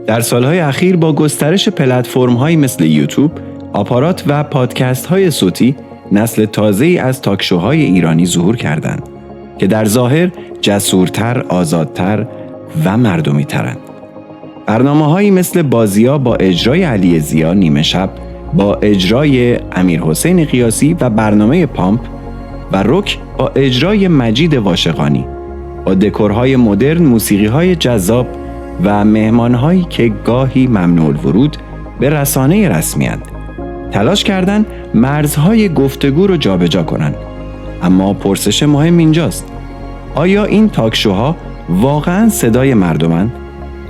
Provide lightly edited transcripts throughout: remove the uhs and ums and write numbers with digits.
در سالهای اخیر با گسترش پلتفرم‌هایی مثل یوتیوب، آپارات و پادکست‌های صوتی، نسل تازه‌ای از تاکشوهای ایرانی ظهور کردند که در ظاهر جسورتر، آزادتر و مردمی‌ترند. برنامه‌هایی مثل بازیا با اجرای علی ضیا نیمه شب، با اجرای امیرحسین قیاسی و برنامه پامپ و رک با اجرای مجید واشقانی، با دکورهای مدرن، موسیقی‌های جذاب و مهمان‌هایی که گاهی ممنوع الورود به رسانه رسمی‌اند، تلاش کردند مرزهای گفتگو رو جابجا کنند. اما پرسش مهم اینجاست: آیا این تاکشوها واقعاً صدای مردمند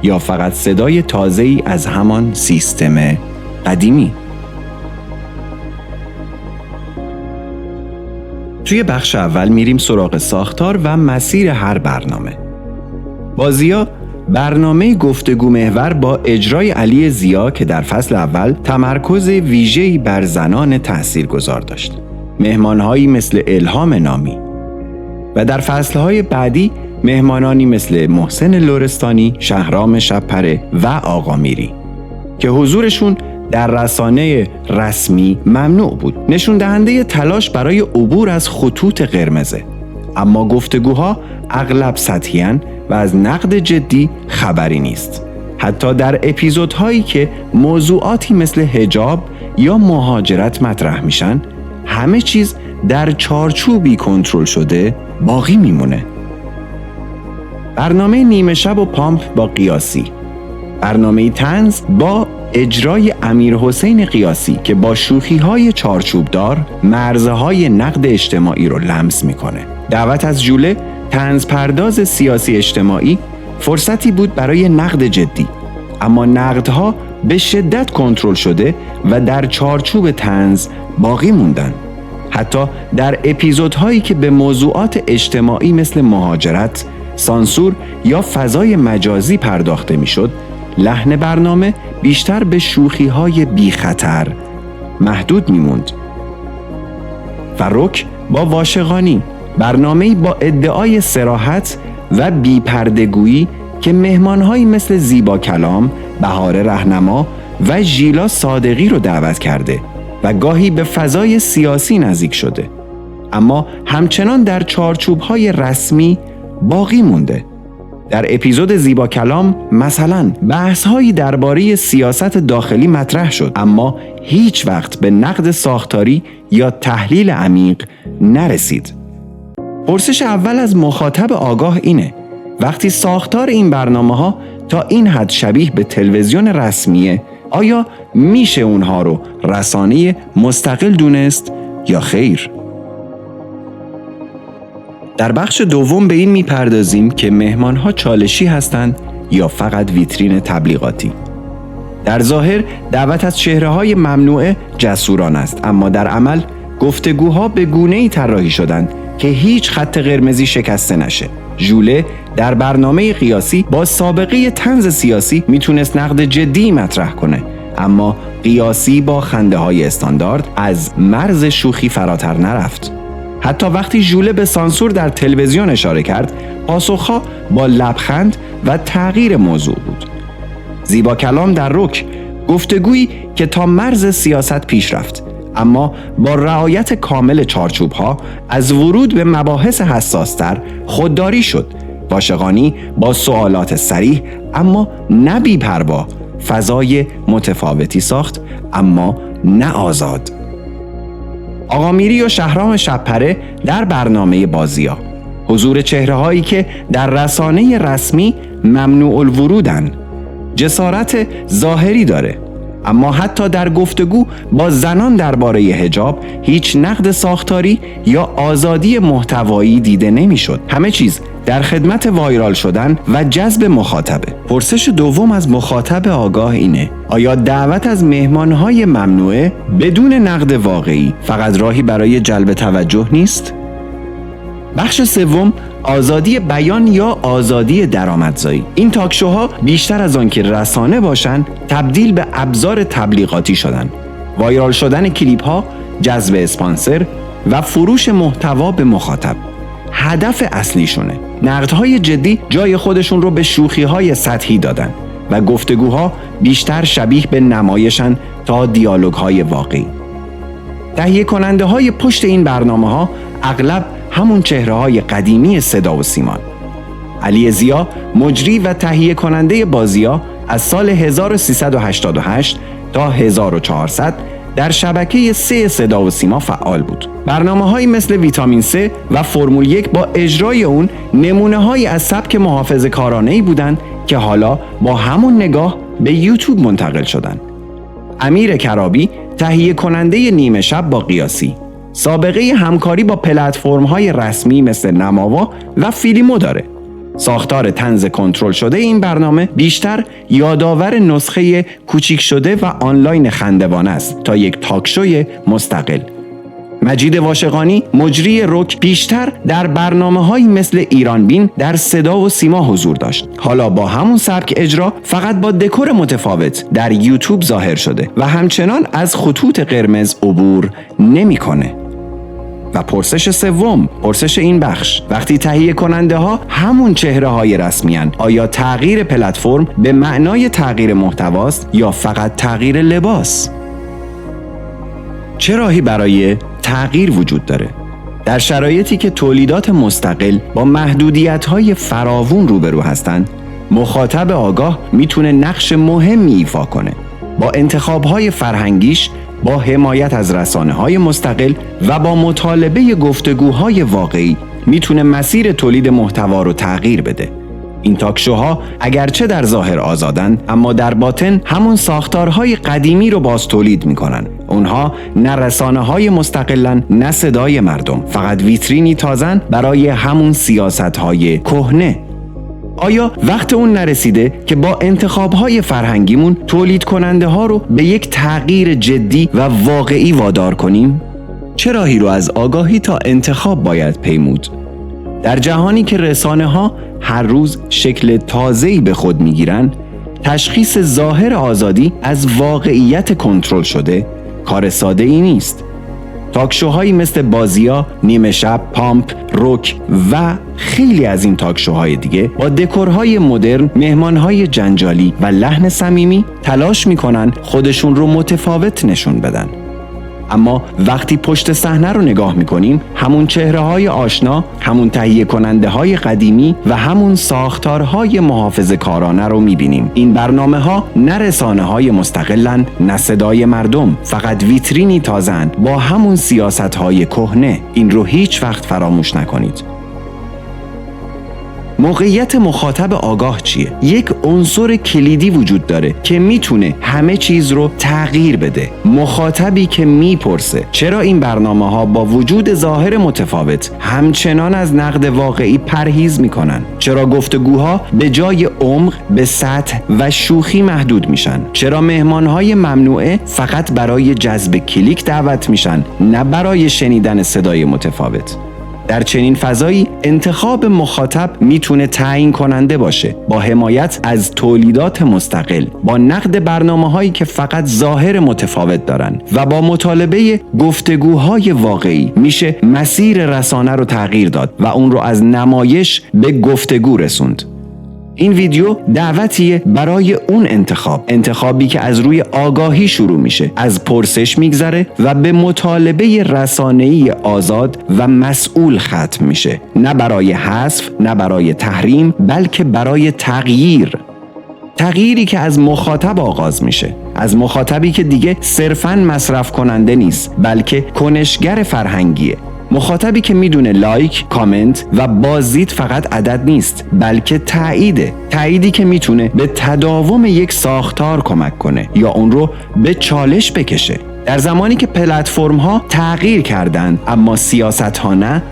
یا فقط صدای تازه‌ای از همان سیستم قدیمی؟ توی بخش اول میریم سراغ ساختار و مسیر هر برنامه. بازیا برنامه گفتگو محور با اجرای علی ضیا که در فصل اول تمرکز ویژه‌ای بر زنان تاثیرگذار داشت، مهمانهایی مثل الهام نامی، و در فصلهای بعدی مهمانانی مثل محسن لرستانی، شهرام شب‌پره و آقا میری که حضورشون در رسانه رسمی ممنوع بود، نشون دهنده تلاش برای عبور از خطوط قرمزه. اما گفتگوها اغلب سطحی‌اند و از نقد جدی خبری نیست. حتی در اپیزودهایی که موضوعاتی مثل حجاب یا مهاجرت مطرح میشن، همه چیز در چارچوبی کنترل شده باقی میمونه. برنامه نیمه شب و پامپ با قیاسی، برنامه طنز با اجرای امیرحسین قیاسی که با شوخی‌های چارچوبدار مرزهای نقد اجتماعی رو لمس میکنه. دعوت از ژوله، طنز پرداز سیاسی اجتماعی، فرصتی بود برای نقد جدی، اما نقدها به شدت کنترل شده و در چارچوب طنز باقی موندن. حتی در اپیزودهایی که به موضوعات اجتماعی مثل مهاجرت، سانسور یا فضای مجازی پرداخته میشد، لحن برنامه بیشتر به شوخی‌های بی خطر محدود میموند. و رک با واشقانی، برنامه‌ای با ادعای صراحت و بی‌پرده‌گویی که مهمان‌هایی مثل زیبا کلام، بهار رهنما و ژیلا صادقی رو دعوت کرده و گاهی به فضای سیاسی نزدیک شده، اما همچنان در چارچوب‌های رسمی باقی مونده. در اپیزود زیبا کلام مثلا بحث‌هایی درباره سیاست داخلی مطرح شد، اما هیچ وقت به نقد ساختاری یا تحلیل عمیق نرسید. پرسش اول از مخاطب آگاه اینه: وقتی ساختار این برنامه‌ها تا این حد شبیه به تلویزیون رسمیه، آیا میشه اونها رو رسانه مستقل دونست یا خیر؟ در بخش دوم به این میپردازیم که مهمانها چالشی هستند یا فقط ویترین تبلیغاتی. در ظاهر دعوت از چهره‌های ممنوعه جسورانه است، اما در عمل گفتگوها به گونه‌ای طراحی شدند که هیچ خط قرمزی شکسته نشه. ژوله در برنامه قیاسی با سابقه طنز سیاسی میتونست نقد جدی مطرح کنه، اما قیاسی با خنده‌های استاندارد از مرز شوخی فراتر نرفت. حتی وقتی ژوله به سانسور در تلویزیون اشاره کرد، پاسخها با لبخند و تغییر موضوع بود. زیبا کلام در رک، گفتگویی که تا مرز سیاست پیش رفت، اما با رعایت کامل چارچوب‌ها از ورود به مباحث حساس‌تر خودداری شد. واشقانی با سوالات صریح اما نه بی‌پروا فضای متفاوتی ساخت، اما نه آزاد. آقا میری و شهرام شب‌پره در برنامه بازیا، حضور چهره‌هایی که در رسانه رسمی ممنوع الورودن، جسارت ظاهری داره، اما حتی در گفتگو با زنان درباره حجاب هیچ نقد ساختاری یا آزادی محتوایی دیده نمی‌شد. همه چیز در خدمت وایرال شدن و جذب مخاطبه. پرسش دوم از مخاطب آگاه اینه: آیا دعوت از مهمانهای ممنوعه بدون نقد واقعی فقط راهی برای جلب توجه نیست؟ بخش سوم، آزادی بیان یا آزادی درآمدزایی. این تاکشوها بیشتر از آن که رسانه باشن، تبدیل به ابزار تبلیغاتی شدن. وایرال شدن کلیپ ها، جذب اسپانسر و فروش محتوا به مخاطب هدف اصلیشونه. نقدهای جدی جای خودشون رو به شوخی‌های سطحی دادن. و گفتگوها بیشتر شبیه به نمایشن تا دیالوگ‌های واقعی. تهیه کننده های پشت این برنامه ها اغلب همون چهره های قدیمی صدا و سیمان. علی ضیا، مجری و تهیه کننده بازی‌ها، از سال 1388 تا 1400 در شبکه 3 صدا و سیما فعال بود. برنامه‌هایی مثل ویتامین C و فرمول 1 با اجرای اون نمونه‌هایی از سبک محافظه‌کارانه‌ای بودند که حالا با همون نگاه به یوتیوب منتقل شدند. امیر کرابی، تهیه کننده نیمه شب با قیاسی، سابقه همکاری با پلتفرم‌های رسمی مثل نماوا و فیلیمو داره. ساختار طنز کنترل شده این برنامه بیشتر یادآور نسخه کوچیک شده و آنلاین خندوانه است تا یک تاکشوی مستقل. مجید واشقانی، مجری رک، بیشتر در برنامه‌هایی مثل ایران بین در صدا و سیما حضور داشت. حالا با همون سبک اجرا، فقط با دکور متفاوت، در یوتیوب ظاهر شده و همچنان از خطوط قرمز عبور نمی‌کنه. و پرسش سوم، پرسش این بخش: وقتی تهیه کننده ها همون چهره های رسمی هن، آیا تغییر پلتفرم به معنای تغییر محتواست یا فقط تغییر لباس؟ چه راهی برای تغییر وجود داره؟ در شرایطی که تولیدات مستقل با محدودیت‌های فراوون روبرو هستند، مخاطب آگاه میتونه نقش مهمی ایفا کنه. با انتخاب‌های فرهنگیش، با حمایت از رسانه‌های مستقل و با مطالبه گفتگوهای واقعی میتونه مسیر تولید محتوا رو تغییر بده. این تاکشوها اگرچه در ظاهر آزادن، اما در باطن همون ساختارهای قدیمی رو باز تولید میکنن. اونها نه رسانه‌های مستقلن، نه صدای مردم، فقط ویترینی تازن برای همون سیاست‌های کهنه. آیا وقت اون نرسیده که با انتخاب‌های فرهنگیمون تولید کننده ها رو به یک تغییر جدی و واقعی وادار کنیم؟ چه راهی رو از آگاهی تا انتخاب باید پیمود؟ در جهانی که رسانه‌ها هر روز شکل تازه‌ای به خود می‌گیرن، تشخیص ظاهر آزادی از واقعیت کنترل شده کار ساده‌ای نیست. تاکشوهایی مثل بازی‌ها، نیمه شب، پامپ، روک و خیلی از این تاکشوهای دیگه با دکورهای مدرن، مهمانهای جنجالی و لحن صمیمی تلاش میکنن خودشون رو متفاوت نشون بدن. اما وقتی پشت صحنه رو نگاه میکنیم، همون چهره‌های آشنا، همون تهیه کننده های قدیمی و همون ساختارهای محافظه‌کارانه رو میبینیم. این برنامه‌ها نه رسانه‌های مستقلن، نه صدای مردم، فقط ویترینی تازن با همون سیاست‌های کهنه. این رو هیچ وقت فراموش نکنید. موقعیت مخاطب آگاه چیه؟ یک عنصر کلیدی وجود داره که میتونه همه چیز رو تغییر بده. مخاطبی که میپرسه چرا این برنامه‌ها با وجود ظاهر متفاوت همچنان از نقد واقعی پرهیز میکنن؟ چرا گفتگوها به جای عمق به سطح و شوخی محدود میشن؟ چرا مهمانهای ممنوعه فقط برای جذب کلیک دعوت میشن، نه برای شنیدن صدای متفاوت؟ در چنین فضایی انتخاب مخاطب میتونه تعیین کننده باشه. با حمایت از تولیدات مستقل، با نقد برنامه‌هایی که فقط ظاهر متفاوت دارن و با مطالبه گفتگوهای واقعی میشه مسیر رسانه رو تغییر داد و اون رو از نمایش به گفتگو رسوند. این ویدیو دعوتیه برای اون انتخابی که از روی آگاهی شروع میشه، از پرسش میگذره و به مطالبه رسانه‌ای آزاد و مسئول ختم میشه. نه برای حذف، نه برای تحریم، بلکه برای تغییری که از مخاطب آغاز میشه، از مخاطبی که دیگه صرفاً مصرف کننده نیست، بلکه کنشگر فرهنگیه. مخاطبی که میدونه لایک، کامنت و بازدید فقط عدد نیست، بلکه تاییدی که میتونه به تداوم یک ساختار کمک کنه یا اون رو به چالش بکشه. در زمانی که پلتفرم ها تغییر کردن اما سیاست ها نه،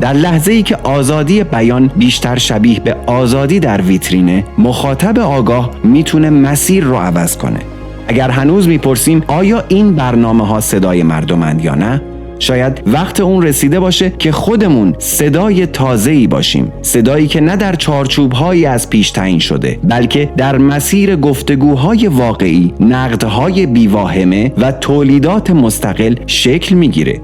در لحظه‌ای که آزادی بیان بیشتر شبیه به آزادی در ویترینه، مخاطب آگاه میتونه مسیر رو عوض کنه. اگر هنوز میپرسیم آیا این برنامه ها صدای مردمند یا نه، شاید وقت اون رسیده باشه که خودمون صدای تازه‌ای باشیم، صدایی که نه در چارچوب‌هایی از پیش تعیین شده، بلکه در مسیر گفتگوهای واقعی، نقدهای بی‌واهمه و تولیدات مستقل شکل میگیره.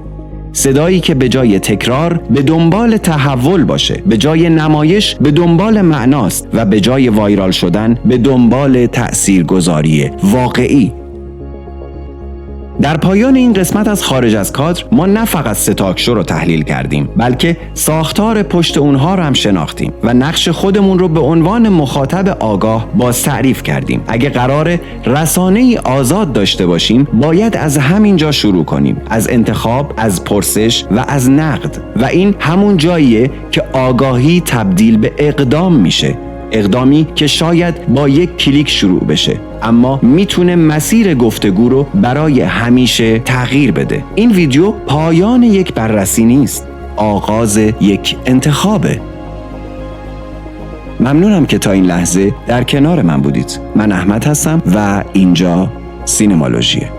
صدایی که به جای تکرار به دنبال تحول باشه، به جای نمایش به دنبال معناست و به جای وایرال شدن به دنبال تأثیرگذاری واقعی. در پایان این قسمت از خارج از کادر ما نه فقط سه تاکشو رو تحلیل کردیم، بلکه ساختار پشت اونها رو هم شناختیم و نقش خودمون رو به عنوان مخاطب آگاه باز تعریف کردیم. اگه قرار رسانه‌ای آزاد داشته باشیم، باید از همین جا شروع کنیم، از انتخاب، از پرسش و از نقد. و این همون جاییه که آگاهی تبدیل به اقدام میشه. اقدامی که شاید با یک کلیک شروع بشه، اما میتونه مسیر گفتگو رو برای همیشه تغییر بده. این ویدیو پایان یک بررسی نیست، آغاز یک انتخابه. ممنونم که تا این لحظه در کنار من بودید. من احمد هستم و اینجا سینمالوژیه.